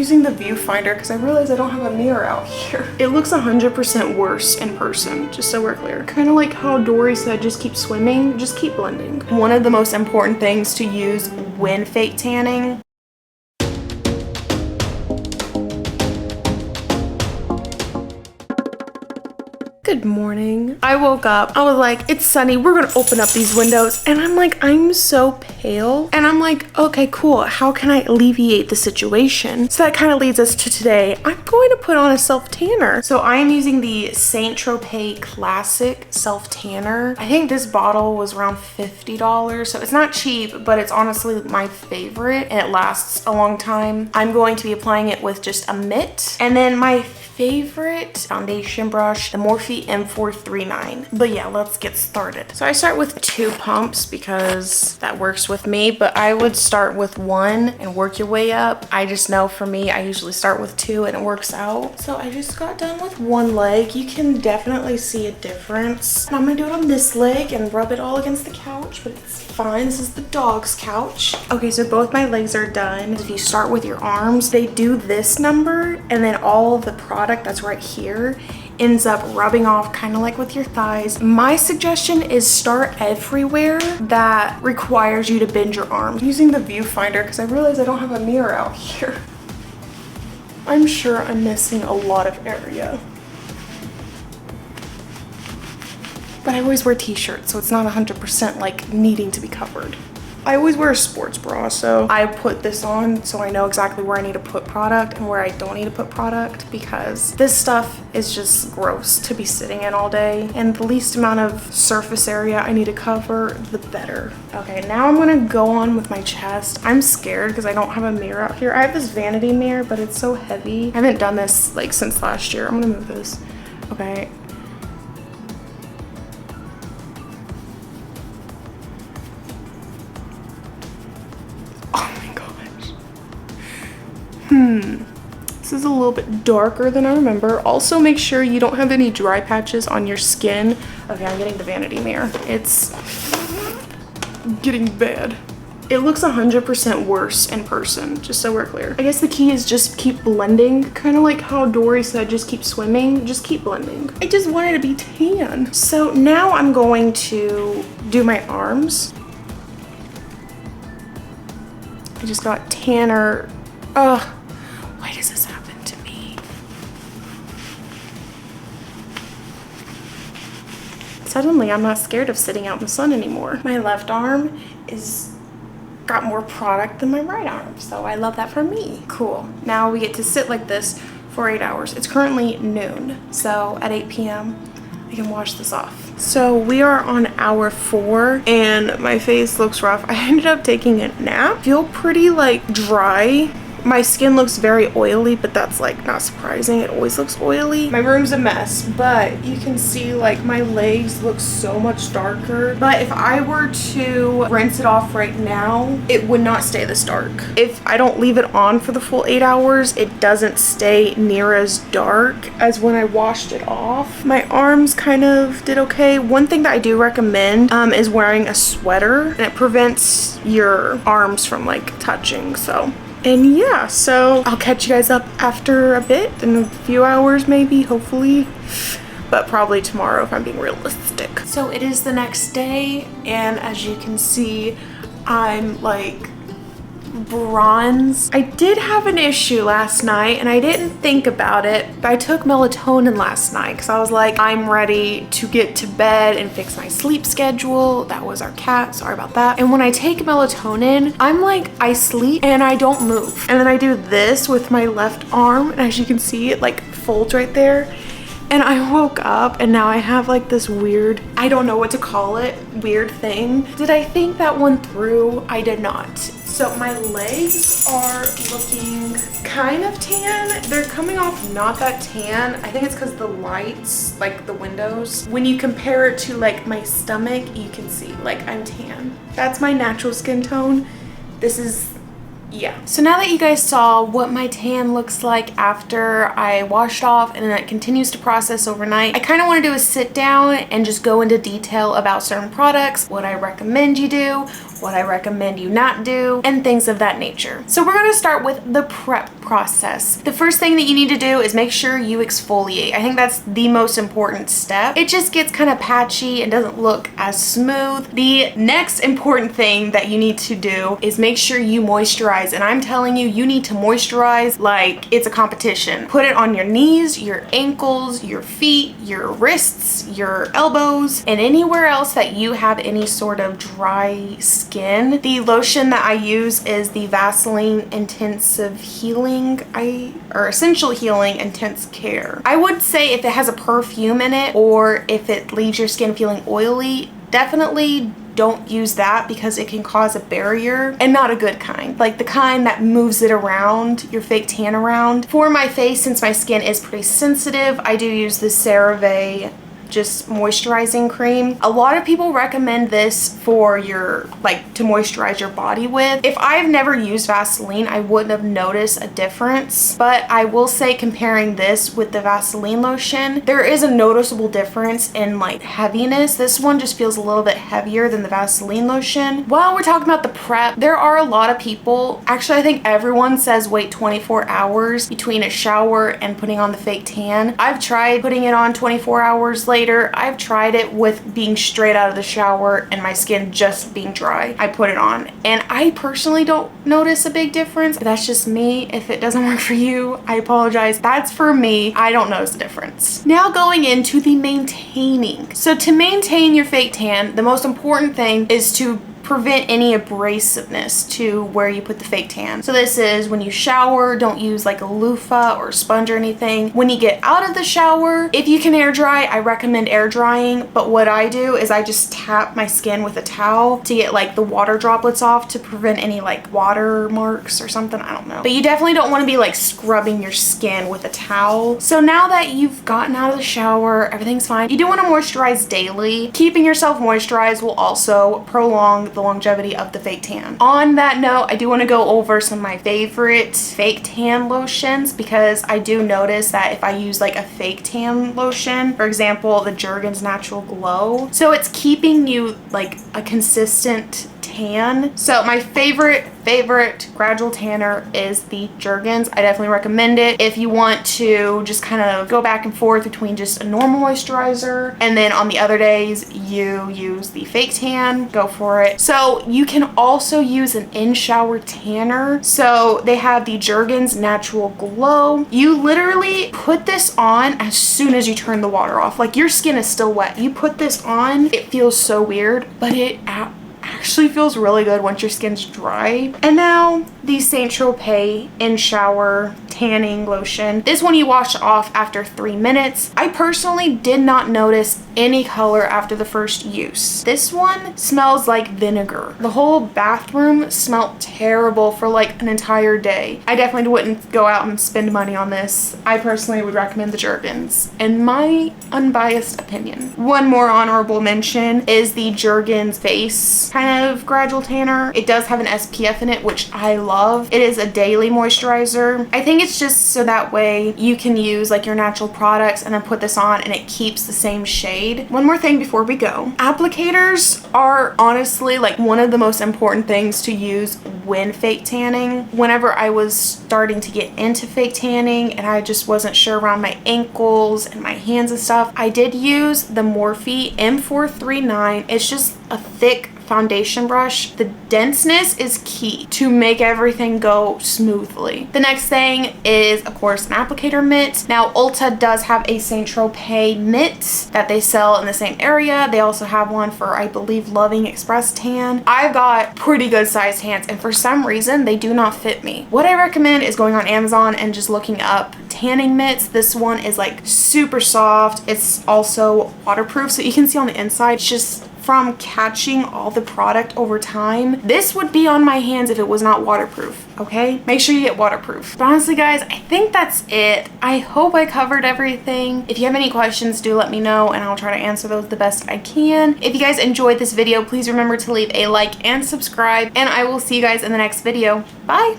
using the viewfinder because I realized I don't have a mirror out here. It looks 100% worse in person, just so we're clear. Kind of like how Dory said, just keep swimming, just keep blending. One of the most important things to use when fake tanning Good morning. I woke up, I was like, it's sunny, we're gonna open up these windows, and I'm like, I'm so pale, and I'm like, okay, cool, how can I alleviate the situation? So that kind of leads us to today. I'm going to put on a self tanner. So I am using the St. Tropez Classic self tanner. I think this bottle was around $50, so it's not cheap, but it's honestly my favorite, and it lasts a long time. I'm going to be applying it with just a mitt, and then my favorite foundation brush, the Morphe M439. But yeah, let's get started. So I start with 2 pumps because that works with me, but I would start with 1 and work your way up. I just know for me, I usually start with 2 and it works out. So I just got done with 1 leg. You can definitely see a difference. And I'm gonna do it on this leg and rub it all against the couch, but it's fine. This is the dog's couch. Okay, so both my legs are done. If you start with your arms, they do this number, and then all of the product that's right here ends up rubbing off kind of like with your thighs. My suggestion is start everywhere that requires you to bend your arms. I'm using the viewfinder because I realized I don't have a mirror out here. I'm sure I'm missing a lot of area. But I always wear t-shirts, so it's not 100% like needing to be covered. I always wear a sports bra, so I put this on so I know exactly where I need to put product and where I don't need to put product, because this stuff is just gross to be sitting in all day, and the least amount of surface area I need to cover, the better. Okay, now I'm gonna go on with my chest. I'm scared because I don't have a mirror out here. I have this vanity mirror, but it's so heavy. I haven't done this like since last year. I'm gonna move this. Okay. This is a little bit darker than I remember. Also, make sure you don't have any dry patches on your skin. Okay, I'm getting the vanity mirror. It's getting bad. It looks 100% worse in person, just so we're clear. I guess the key is just keep blending. Kind of like how Dory said, just keep swimming, just keep blending. I just wanted to be tan. So now I'm going to do my arms. I just got tanner. Ugh. Why does this happen to me? Suddenly, I'm not scared of sitting out in the sun anymore. My left arm is got more product than my right arm, so I love that for me. Cool. Now we get to sit like this for 8 hours. It's currently noon, so at 8 p.m. I can wash this off. So we are on hour 4 and my face looks rough. I ended up taking a nap. I feel pretty like dry. My skin looks very oily, but that's like not surprising. It always looks oily. My room's a mess, but you can see like my legs look so much darker. But if I were to rinse it off right now, it would not stay this dark. If I don't leave it on for the full 8 hours, it doesn't stay near as dark as when I washed it off. My arms kind of did okay. One thing that I do recommend is wearing a sweater, and it prevents your arms from like touching, so. And yeah, so I'll catch you guys up after a bit, in a few hours maybe, hopefully, but probably tomorrow if I'm being realistic. So it is the next day, and as you can see, I'm like bronze. I did have an issue last night and I didn't think about it, but I took melatonin last night because I was like, I'm ready to get to bed and fix my sleep schedule. That was our cat, sorry about that. And when I take melatonin, I'm like, I sleep and I don't move. And then I do this with my left arm, and as you can see, it like folds right there. And I woke up and now I have like this weird, I don't know what to call it, weird thing. Did I think that one through? I did not. So my legs are looking kind of tan. They're coming off not that tan. I think it's because the lights, like the windows. When you compare it to like my stomach, you can see like I'm tan. That's my natural skin tone. This is, yeah. So now that you guys saw what my tan looks like after I washed off and then it continues to process overnight, I kind of want to do a sit down and just go into detail about certain products, what I recommend you do, what I recommend you not do, and things of that nature. So we're going to start with the prep process. The first thing that you need to do is make sure you exfoliate. I think that's the most important step. It just gets kind of patchy and doesn't look as smooth. The next important thing that you need to do is make sure you moisturize. And I'm telling you, you need to moisturize like it's a competition. Put it on your knees, your ankles, your feet, your wrists, your elbows, and anywhere else that you have any sort of dry skin. The lotion that I use is the Vaseline Intensive Healing, or Essential Healing Intense Care. I would say if it has a perfume in it or if it leaves your skin feeling oily, definitely don't use that because it can cause a barrier, and not a good kind. Like the kind that moves it around, your fake tan around. For my face, since my skin is pretty sensitive, I do use the Cerave just moisturizing cream. A lot of people recommend this for your, like, to moisturize your body with. If I've never used Vaseline, I wouldn't have noticed a difference, but I will say comparing this with the Vaseline lotion, there is a noticeable difference in like heaviness. This one just feels a little bit heavier than the Vaseline lotion. While we're talking about the prep, there are a lot of people, actually I think everyone says wait 24 hours between a shower and putting on the fake tan. I've tried putting it on 24 hours later. I've tried it with being straight out of the shower and my skin just being dry. I put it on and I personally don't notice a big difference, but that's just me. If it doesn't work for you, I apologize. That's for me. I don't notice the difference. Now going into the maintaining. So to maintain your fake tan, the most important thing is to prevent any abrasiveness to where you put the fake tan. So this is when you shower, don't use like a loofah or a sponge or anything. When you get out of the shower, if you can air dry, I recommend air drying, but what I do is I just tap my skin with a towel to get like the water droplets off to prevent any like water marks or something, I don't know. But you definitely don't want to be like scrubbing your skin with a towel. So now that you've gotten out of the shower, everything's fine. You do want to moisturize daily. Keeping yourself moisturized will also prolong the longevity of the fake tan. On that note, I do want to go over some of my favorite fake tan lotions because I do notice that if I use like a fake tan lotion, for example, the Jergens Natural Glow, so it's keeping you like a consistent tan. So my favorite gradual tanner is the Jergens. I definitely recommend it if you want to just kind of go back and forth between just a normal moisturizer and then on the other days you use the fake tan, go for it. So you can also use an in-shower tanner. So they have the Jergens Natural Glow. You literally put this on as soon as you turn the water off. Like your skin is still wet. You put this on, it feels so weird, but it actually feels really good once your skin's dry. And now the St. Tropez in-shower tanning lotion. This one you wash off after 3 minutes. I personally did not notice any color after the first use. This one smells like vinegar. The whole bathroom smelled terrible for like an entire day. I definitely wouldn't go out and spend money on this. I personally would recommend the Jergens, in my unbiased opinion. One more honorable mention is the Jergens face kind of gradual tanner. It does have an SPF in it, which I love. It is a daily moisturizer. I think it's just so that way you can use like your natural products and then put this on and it keeps the same shade. One more thing before we go. Applicators are honestly like one of the most important things to use when fake tanning. Whenever I was starting to get into fake tanning and I just wasn't sure around my ankles and my hands and stuff, I did use the Morphe M439. It's just a thick foundation brush. The denseness is key to make everything go smoothly. The next thing is, of course, an applicator mitt. Now, Ulta does have a St. Tropez mitt that they sell in the same area. They also have one for, I believe, Loving Express Tan. I've got pretty good sized hands, and for some reason, they do not fit me. What I recommend is going on Amazon and just looking up tanning mitts. This one is like super soft. It's also waterproof, so you can see on the inside, it's just from catching all the product over time. This would be on my hands if it was not waterproof, okay? Make sure you get waterproof. But honestly, guys, I think that's it. I hope I covered everything. If you have any questions, do let me know and I'll try to answer those the best I can. If you guys enjoyed this video, please remember to leave a like and subscribe, and I will see you guys in the next video. Bye!